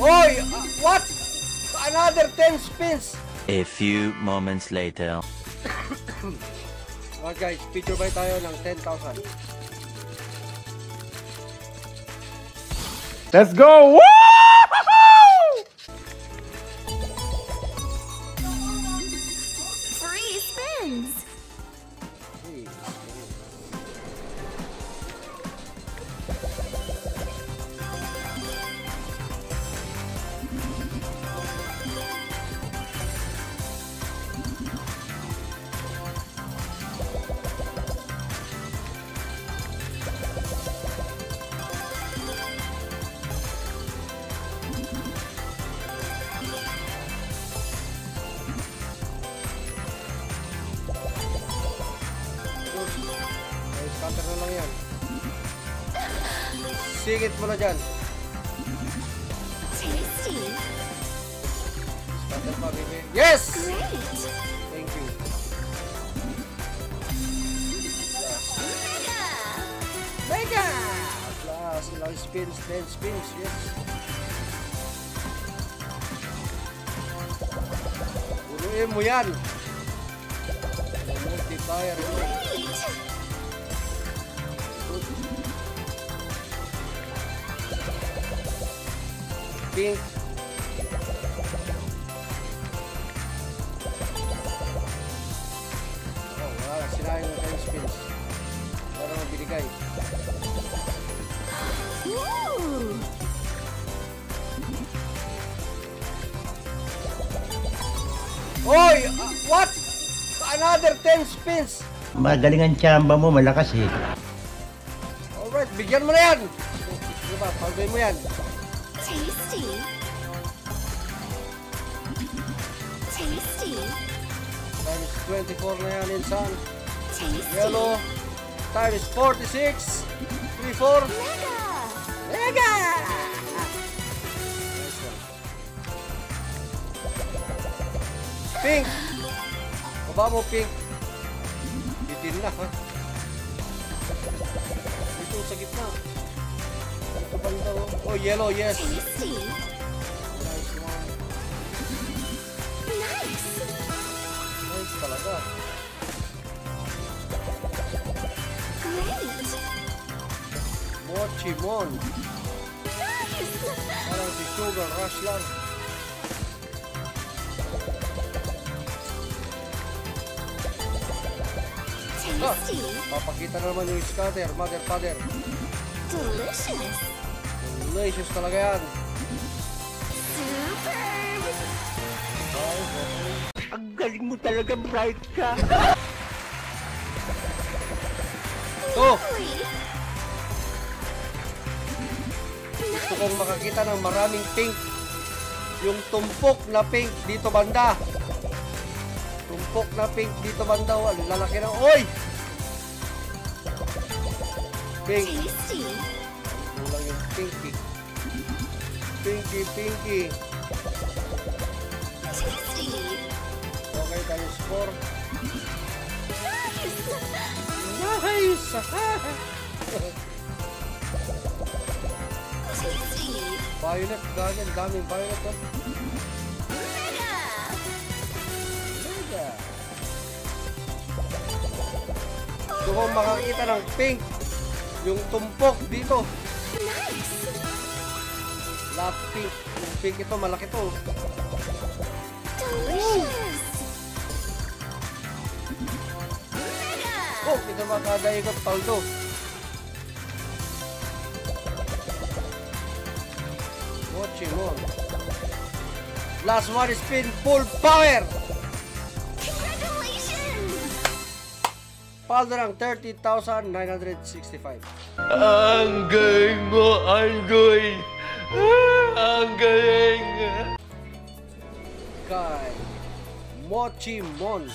Oy! What? Another 10 spins! A few moments later. Okay guys, picture buy tayo ng 10,000. Let's go! Woo! Free spins. Counter na lang yan. Sigit mo na dyan. Tasty. Counter pa, baby. Yes! Great. Thank you. Mega! Plus, ilang spins? 10 spins, yes. Puruin mo yan. Multiplier ito. Great. Pink. Oh, wala. Sinahin mo 10 spins. Para mabinigay. Ooh. Oy! What? Another 10 spins! Magaling ang tsamba mo, malakas eh. Alright, bigyan mo na yan! Diba, pagawin mo yan. Tasty. Tasty. Times 24 na yan, insan. Tasty. Yellow. Times 46. 34. Mega. Mega! Pink! Baba mo, pink. Bitin na, ha? Dito, sa gitna. Dito banda, oh. Oh, yellow, yes. Tasty. Nice one. Nice. Nice talaga. Great. Mochimon. Nice. Parang si Sugar Rush lang. Tasty. Papakita na naman yung scatter, mother, father. Delicious. Delicious talaga yan. Superb. Ang galing mo talaga, bright ka. To, Lovely. gusto kong makakita ng maraming pink. Yung tumpok na pink dito banda. Tumpok na pink dito banda. Oh, ang lalaki ng... Oy! Pink. Tasty. Kulang yung pinky. Pinky, pinky. Tasty. Okay, tayo score. Nice. Nice! Tasty. Violet, ganyan. Daming violet. Oh. Mega. Mega. Gusto kong makakita ng pink. Yung tumpok dito. Nice. Lahat pink. Yung pink ito, malaki to. Delicious. Mega. Oh, kita ba kada ikot paldo? Mochimon. Last one spin, full power! Congratulations. Paldo ng 30,965. Ang galing mo, Andoy. Ang galing. Kay Mochimon.